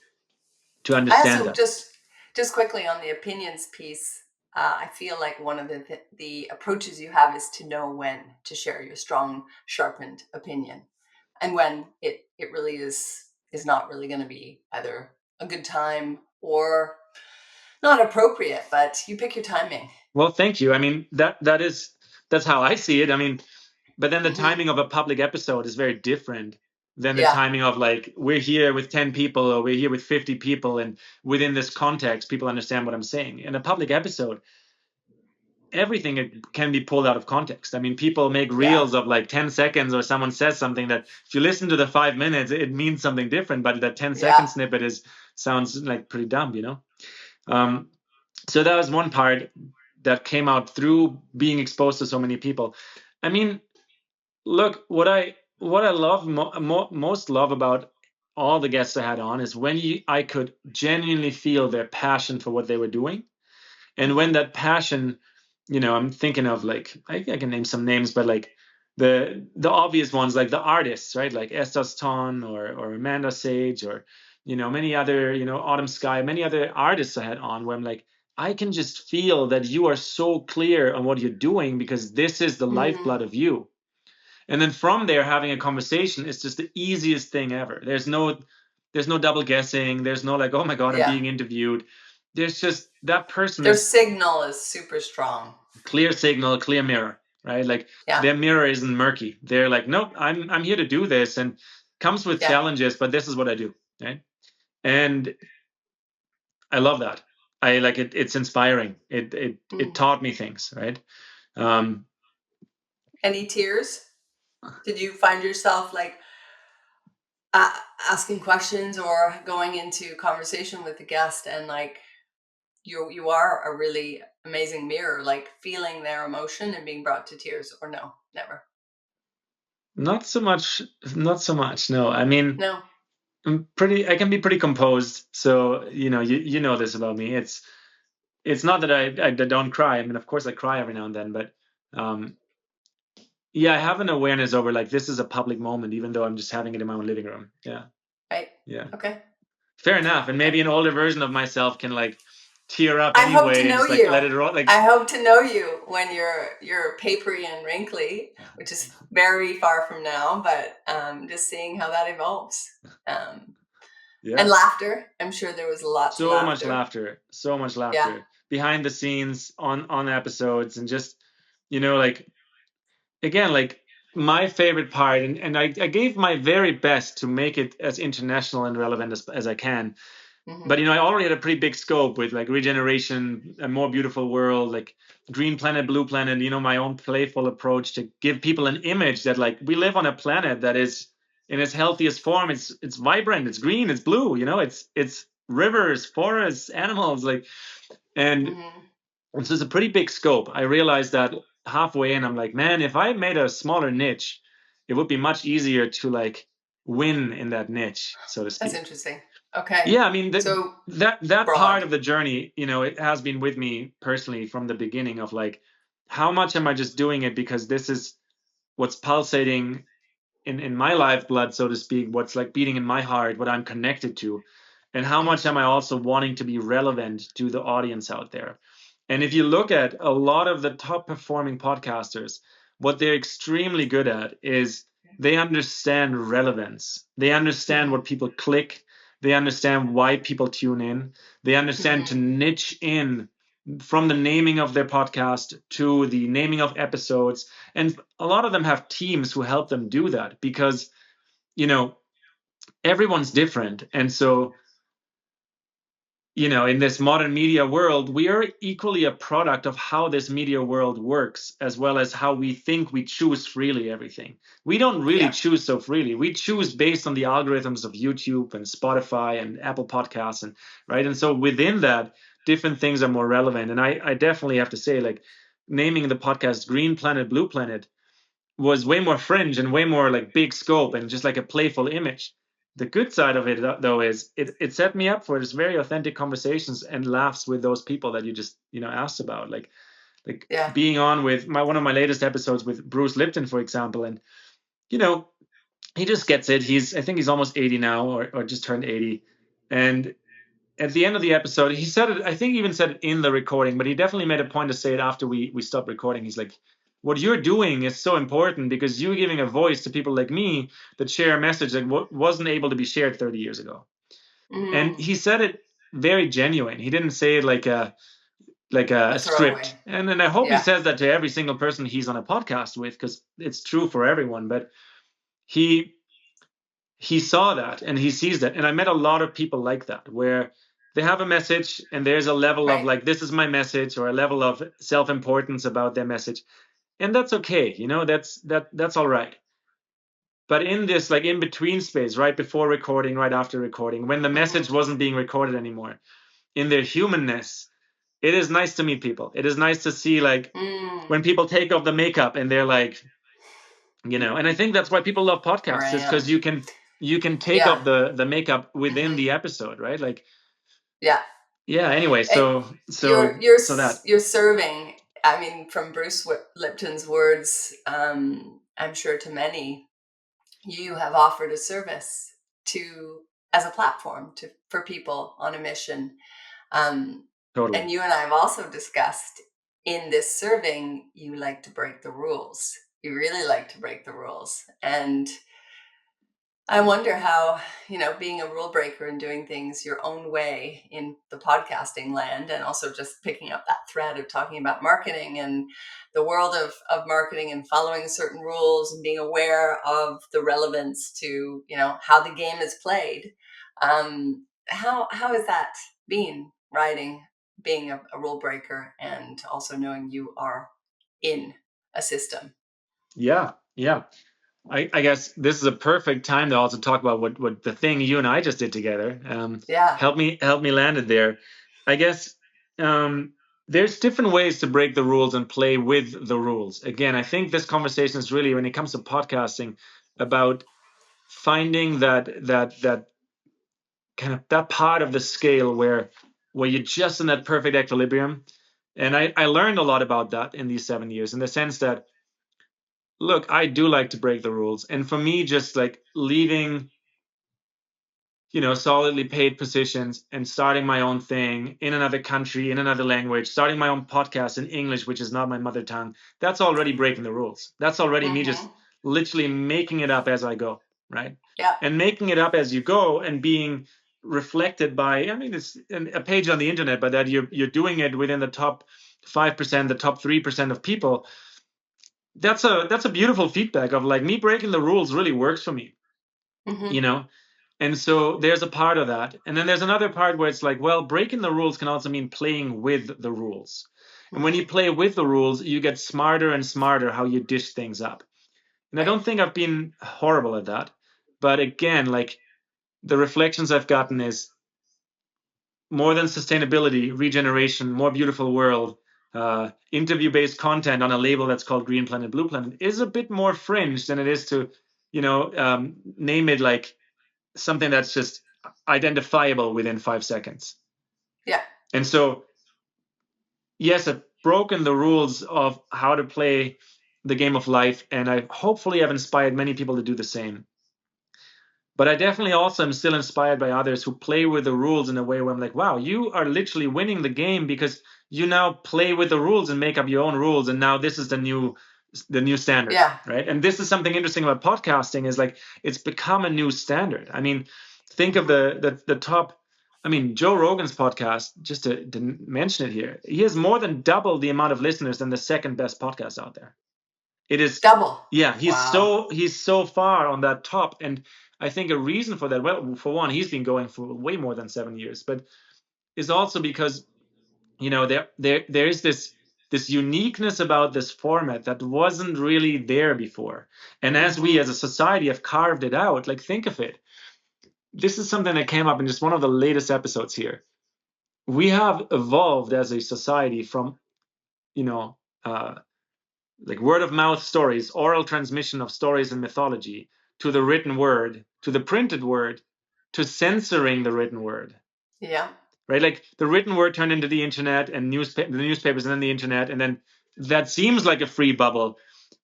to I understand also that. just quickly on the opinions piece. I feel like one of the approaches you have is to know when to share your strong, sharpened opinion, and when it really is not really going to be either a good time or not appropriate. But you pick your timing. Well, thank you. I mean, that's how I see it. I mean, but then the timing of a public episode is very different than the Yeah. timing of, like, we're here with 10 people or we're here with 50 people, and within this context, people understand what I'm saying. In a public episode, everything can be pulled out of context. I mean, people make reels of like 10 seconds, or someone says something that if you listen to the 5 minutes, it means something different, but that 10-second snippet sounds like pretty dumb. So that was one part that came out through being exposed to so many people. I mean, look, what I love most love about all the guests I had on is when I could genuinely feel their passion for what they were doing. And when that passion, I'm thinking of, like, I can name some names, but like the obvious ones, like the artists, right? Like Estos Ton or Amanda Sage, or many other, Autumn Sky, many other artists I had on, where I'm like, I can just feel that you are so clear on what you're doing, because this is the lifeblood of you. And then from there, having a conversation is just the easiest thing ever. There's no double guessing. There's no like, oh my God, I'm being interviewed. There's just that person. Their signal is super strong. Clear signal, clear mirror, right? Like, their mirror isn't murky. They're like, nope, I'm here to do this, and comes with challenges, but this is what I do, right? And I love that. I like it. It's inspiring. It taught me things, right? Any tears? Did you find yourself like asking questions or going into conversation with the guest, and like you are a really amazing mirror, like feeling their emotion and being brought to tears? Or no, never? Not so much. Not so much. No, I mean, No. I can be pretty composed. So you know this about me. It's not that I don't cry. I mean, of course I cry every now and then, but yeah, I have an awareness over, like, this is a public moment, even though I'm just having it in my own living room. Yeah. Right. Yeah. Okay. Fair enough. And maybe an older version of myself can like tear up I anyway. hope to know and, like, you. let it roll. Like, I hope to know you when you're papery and wrinkly, which is very far from now, but just seeing how that evolves. And laughter. I'm sure there was lots of laughter. So much laughter behind the scenes on episodes, and just like, again, like, my favorite part, and I gave my very best to make it as international and relevant as I can. But I already had a pretty big scope with, like, Regeneration, A More Beautiful World, like Green Planet, Blue Planet, my own playful approach to give people an image that, like, we live on a planet that is in its healthiest form. It's vibrant, it's green, it's blue, it's rivers, forests, animals, like, and so it's a pretty big scope. I realized that halfway in, I'm like, man, if I made a smaller niche, it would be much easier to, like, win in that niche, so to speak. That's interesting. Okay. Yeah, I mean, so that part of the journey, it has been with me personally from the beginning, of like, how much am I just doing it because this is what's pulsating in my lifeblood, so to speak, what's like beating in my heart, what I'm connected to, and how much am I also wanting to be relevant to the audience out there. And if you look at a lot of the top performing podcasters, what they're extremely good at is they understand relevance. They understand what people click. They understand why people tune in. They understand to niche in from the naming of their podcast to the naming of episodes. And a lot of them have teams who help them do that, because, everyone's different. And so, in this modern media world, we are equally a product of how this media world works, as well as how we think we choose freely everything. We don't really choose so freely. We choose based on the algorithms of YouTube and Spotify and Apple Podcasts, and right. And so within that, different things are more relevant. And I definitely have to say, like, naming the podcast Green Planet, Blue Planet was way more fringe and way more like big scope and just like a playful image. The good side of it, though, is it set me up for this very authentic conversations and laughs with those people that you just asked about, like being on with one of my latest episodes with Bruce Lipton, for example. And he just gets it. I think he's almost 80 now, or just turned 80. And at the end of the episode, he said it, I think he even said it in the recording, but he definitely made a point to say it after we stopped recording. He's like, what you're doing is so important because you're giving a voice to people like me that share a message that wasn't able to be shared 30 years ago. And he said it very genuine. He didn't say it like a script. And then I hope he says that to every single person he's on a podcast with, because it's true for everyone. But he saw that and he sees that. And I met a lot of people like that, where they have a message and there's a level of like, this is my message, or a level of self-importance about their message. And that's okay. That's all right. But in this like in between space, right before recording, right after recording, when the message wasn't being recorded anymore, in their humanness, it is nice to meet people. It is nice to see like when people take off the makeup and they're like, and I think that's why people love podcasts, is because you can take off the makeup within the episode, right? Like, anyway, so you're serving, I mean, from Bruce Lipton's words, I'm sure to many, you have offered a service as a platform for people on a mission. totally. And you and I have also discussed, in this serving, you like to break the rules. You really like to break the rules. And I wonder how, being a rule breaker and doing things your own way in the podcasting land, and also just picking up that thread of talking about marketing and the world of marketing and following certain rules and being aware of the relevance to, how the game is played. How has that been, being a rule breaker and also knowing you are in a system? Yeah. I guess this is a perfect time to also talk about what the thing you and I just did together. Help me land it there. I guess there's different ways to break the rules and play with the rules. Again, I think this conversation is really, when it comes to podcasting, about finding that kind of that part of the scale where you're just in that perfect equilibrium. And I learned a lot about that in these 7 years, in the sense that, look, I do like to break the rules. And for me, just like leaving, solidly paid positions and starting my own thing in another country, in another language, starting my own podcast in English, which is not my mother tongue, that's already breaking the rules. That's already me just literally making it up as I go, right? Yeah. And making it up as you go and being reflected by, I mean, it's a page on the internet, but that you're doing it within the top 5%, the top 3% of people. That's a beautiful feedback of like, me breaking the rules really works for me, And so there's a part of that. And then there's another part where it's like, well, breaking the rules can also mean playing with the rules. And when you play with the rules, you get smarter and smarter how you dish things up. And I don't think I've been horrible at that. But again, like, the reflections I've gotten is more than sustainability, regeneration, more beautiful world, interview-based content on a label that's called Green Planet, Blue Planet is a bit more fringe than it is to, name it like something that's just identifiable within 5 seconds. Yeah. And so, yes, I've broken the rules of how to play the game of life, and I hopefully have inspired many people to do the same. But I definitely also am still inspired by others who play with the rules in a way where I'm like, wow, you are literally winning the game because you now play with the rules and make up your own rules. And now this is the new standard, right? And this is something interesting about podcasting, is like, it's become a new standard. I mean, think of the top, I mean, Joe Rogan's podcast, just to mention it here, he has more than double the amount of listeners than the second best podcast out there. It is double. Yeah, he's so far on that top. And I think a reason for that, well, for one, he's been going for way more than 7 years, but is also because, there is this uniqueness about this format that wasn't really there before. And as we as a society have carved it out, like, think of it. This is something that came up in just one of the latest episodes here. We have evolved as a society from, uh, like word of mouth stories, oral transmission of stories and mythology, to the written word, to the printed word, to censoring the written word. Yeah. Right? Like the written word turned into the internet and the newspapers and then the internet. And then that seems like a free bubble,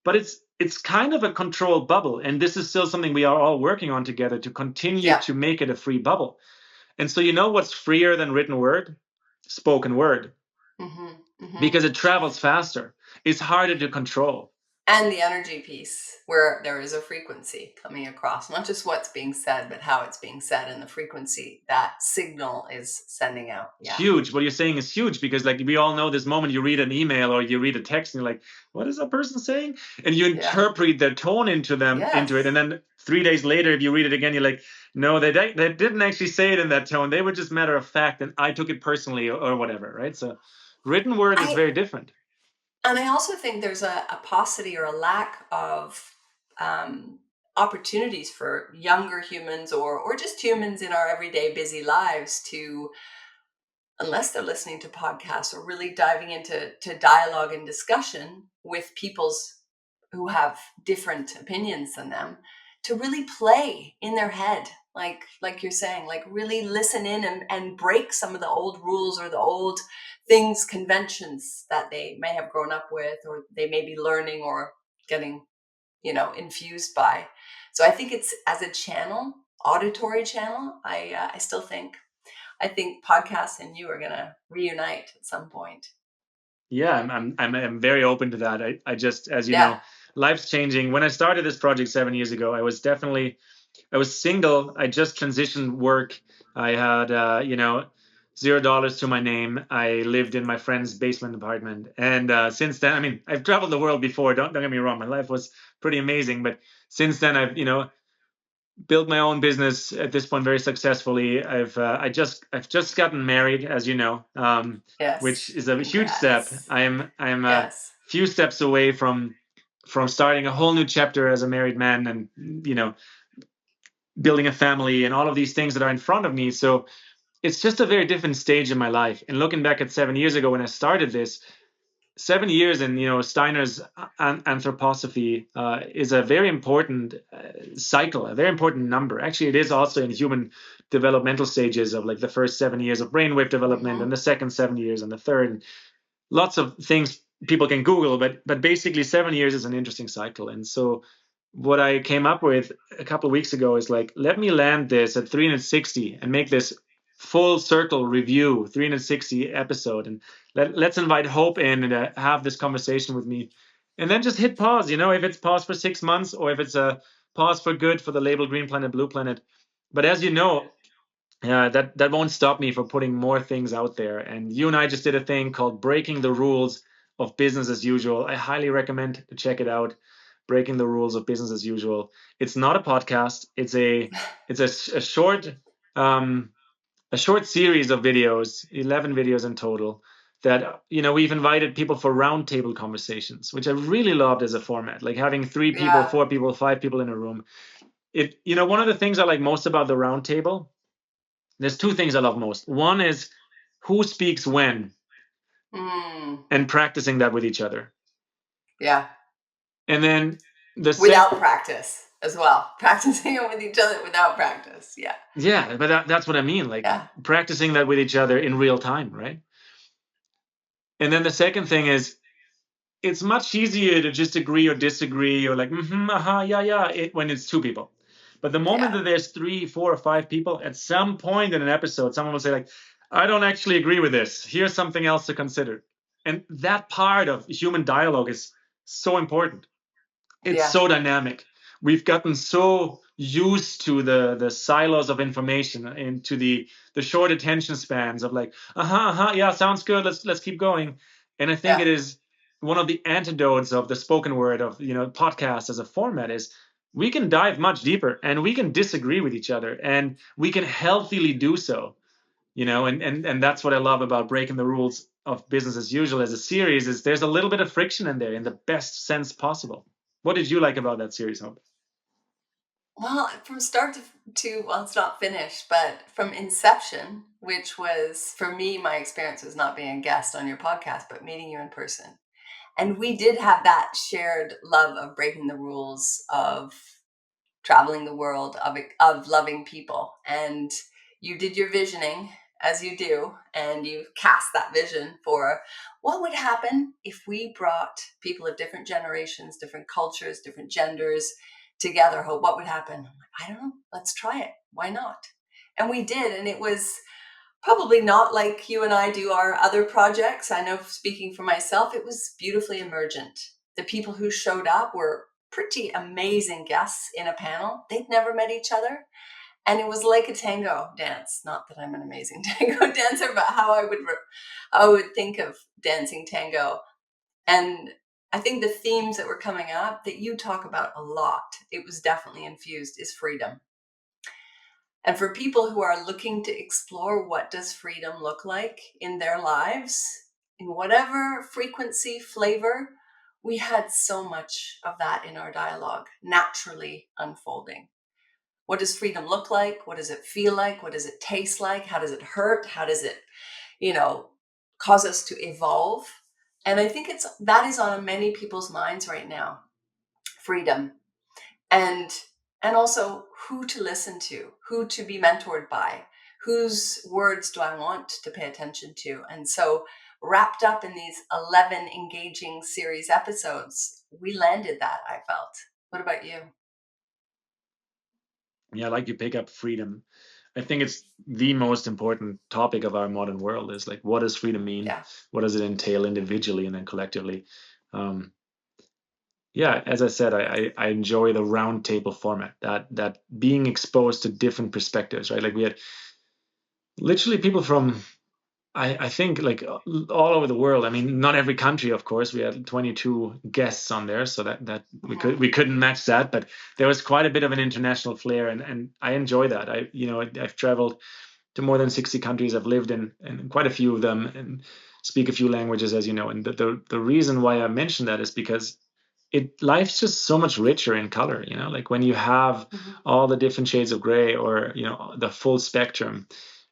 but it's kind of a controlled bubble. And this is still something we are all working on together to continue to make it a free bubble. And so, what's freer than written word? Spoken word. Because it travels faster. It's harder to control. And the energy piece, where there is a frequency coming across, not just what's being said, but how it's being said and the frequency that signal is sending out. Yeah. Huge. What you're saying is huge, because like we all know this moment you read an email or you read a text and you're like, what is that person saying? And you interpret their tone into it. And then 3 days later, if you read it again, you're like, no, they didn't actually say it in that tone. They were just matter of fact, and I took it personally or whatever, right? So written word is very different. And I also think there's a paucity or a lack of opportunities for younger humans or just humans in our everyday busy lives to, unless they're listening to podcasts or really diving into dialogue and discussion with people's who have different opinions than them, to really play in their head, like you're saying, like really listen in and break some of the old rules or the old things, conventions that they may have grown up with, or they may be learning or getting, infused by. So I think it's, as a channel, auditory channel, I still think, podcasts and you are going to reunite at some point. Yeah, I'm very open to that. I just, as you know, life's changing. When I started this project 7 years ago, I was single. I just transitioned work. I had, $0 to my name. I lived in my friend's basement apartment. And since then, I mean, I've traveled the world before. Don't get me wrong. My life was pretty amazing. But since then, I've, built my own business at this point very successfully. I've just gotten married, as you know, which is a huge step. I'm a few steps away from starting a whole new chapter as a married man, and building a family and all of these things that are in front of me. So it's just a very different stage in my life. And looking back at 7 years ago when I started this, 7 years in Steiner's anthroposophy is a very important cycle, a very important number. Actually, it is also in human developmental stages of like the first 7 years of brainwave development and the second 7 years and the third. And lots of things people can Google, but basically 7 years is an interesting cycle. And so what I came up with a couple of weeks ago is like, let me land this at 360 and make this full circle review, 360 episode, and let's invite Hope in and have this conversation with me, and then just hit pause. If it's pause for 6 months or if it's a pause for good for the label Green Planet, Blue Planet. But as you know, that won't stop me from putting more things out there. And you and I just did a thing called Breaking the Rules of Business as Usual. I highly recommend to check it out. Breaking the Rules of Business as Usual. It's not a podcast. It's a short series of videos, 11 videos in total, that we've invited people for roundtable conversations, which I really loved as a format, like having 3 people, 4 people, 5 people in a room. One of the things I like most about the roundtable, there's 2 things I love most. One is who speaks when, and practicing that with each other. Yeah. And then without practice as well, practicing it with each other without practice. Yeah, but that's what I mean, like practicing that with each other in real time, right? And then the second thing is, it's much easier to just agree or disagree or like when it's 2 people. But the moment that there's 3, 4, or 5 people, at some point in an episode, someone will say like, I don't actually agree with this. Here's something else to consider. And that part of human dialogue is so important. It's so dynamic. We've gotten so used to the silos of information and to the short attention spans of like, yeah, sounds good. Let's keep going. And I think it is one of the antidotes of the spoken word of podcast as a format is we can dive much deeper and we can disagree with each other and we can healthily do so. and that's what I love about Breaking the Rules of Business as Usual as a series, is there's a little bit of friction in there in the best sense possible. What did you like about that series, Hope? Well, from start to well, it's not finished, but from inception, which was, for me, my experience was not being a guest on your podcast, but meeting you in person. And we did have that shared love of breaking the rules, of traveling the world, of loving people. And you did your visioning, as you do, and you cast that vision for what would happen if we brought people of different generations, different cultures, different genders together. Hope, what would happen? I'm like, I don't know. Let's try it. Why not? And we did. And it was probably not like you and I do our other projects. I know, speaking for myself, it was beautifully emergent. The people who showed up were pretty amazing guests in a panel. They'd never met each other. And it was like a tango dance. Not that I'm an amazing tango dancer, but how I would think of dancing tango. And I think the themes that were coming up that you talk about a lot, it was definitely infused, is freedom. And for people who are looking to explore what does freedom look like in their lives, in whatever frequency, flavor, we had so much of that in our dialogue, naturally unfolding. What does freedom look like? What does it feel like? What does it taste like? How does it hurt? How does it, cause us to evolve? And I think that is on many people's minds right now. Freedom. And also who to listen to, who to be mentored by, whose words do I want to pay attention to. And so, wrapped up in these 11 engaging series episodes, we landed that, I felt. What about you? Yeah, I like you pick up freedom. I think it's the most important topic of our modern world, is like, what does freedom mean? Yeah. What does it entail individually and then collectively? Yeah, as I said, I enjoy the round table format, that being exposed to different perspectives, right? Like, we had literally people from, I think, like, all over the world. I mean, not every country, of course. We had 22 guests on there, so that we couldn't match that, but there was quite a bit of an international flair, and I enjoy that. I've traveled to more than 60 countries. I've lived in quite a few of them and speak a few languages, as you know. And the reason why I mention that is because life's just so much richer in color, like when you have all the different shades of gray, or the full spectrum.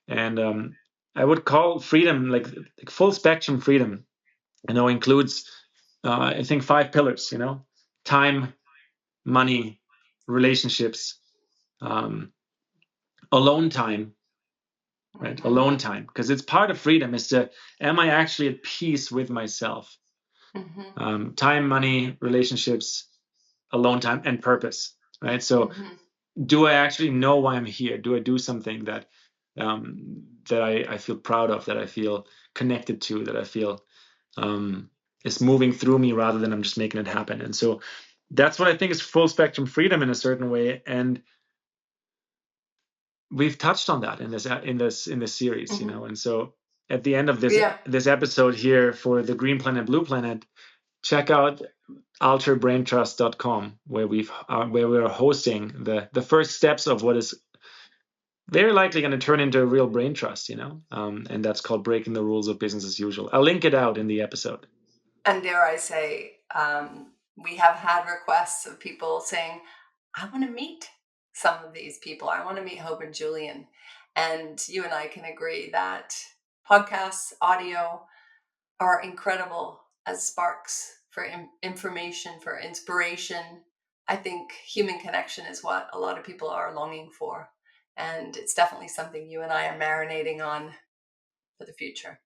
And I would call freedom, like full spectrum freedom, includes I think 5 pillars, time, money, relationships, alone time, right? Alone time, because it's part of freedom, is to, am I actually at peace with myself? Time, money, relationships, alone time, and purpose, right? So do I actually know why I'm here? Do I do something that I feel proud of, that I feel connected to, that I feel is moving through me, rather than I'm just making it happen? And so that's what I think is full spectrum freedom in a certain way. And we've touched on that in this series, And so at the end of this episode here for the Green Planet, Blue Planet, check out alterbraintrust.com, where we're hosting the first steps of what is very likely going to turn into a real brain trust, and that's called Breaking the Rules of Business as Usual. I'll link it out in the episode. And dare I say, we have had requests of people saying, I want to meet some of these people. I want to meet Hope and Julian. And you and I can agree that podcasts, audio, are incredible as sparks for information, for inspiration. I think human connection is what a lot of people are longing for. And it's definitely something you and I are marinating on for the future.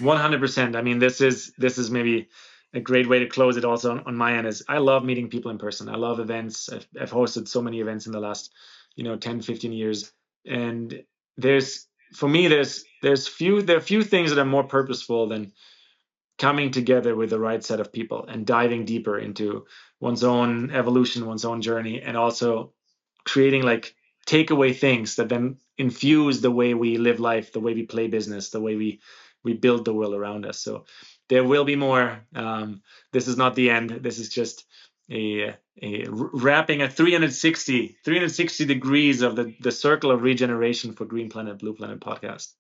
100%. I mean, this is maybe a great way to close it also on my end. Is I love meeting people in person. I love events. I've hosted so many events in the last 10, 15 years. And for me, there are few things that are more purposeful than coming together with the right set of people and diving deeper into one's own evolution, one's own journey, and also creating like takeaway things that then infuse the way we live life, the way we play business, the way we build the world around us. So there will be more. This is not the end. This is just a wrapping a 360 degrees of the circle of regeneration for Green Planet, Blue Planet podcast.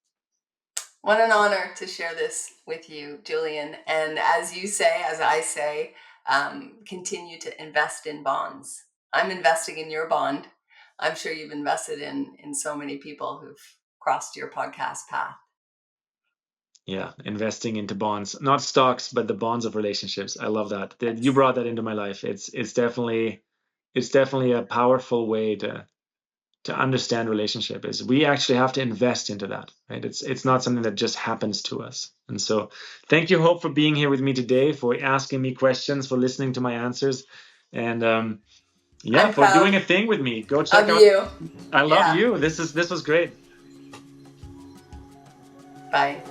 What an honor to share this with you, Julian. And as you say, as I say, continue to invest in bonds. I'm investing in your bond. I'm sure you've invested in so many people who've crossed your podcast path. Yeah, investing into bonds, not stocks, but the bonds of relationships. I love that. You brought that into my life. It's definitely a powerful way to understand relationship. Is we actually have to invest into that, right? It's not something that just happens to us. And so, thank you, Hope, for being here with me today, for asking me questions, for listening to my answers, and yeah, I'm for doing proud a thing with me. Go check of out. you. I love Yeah. you. This was great. Bye.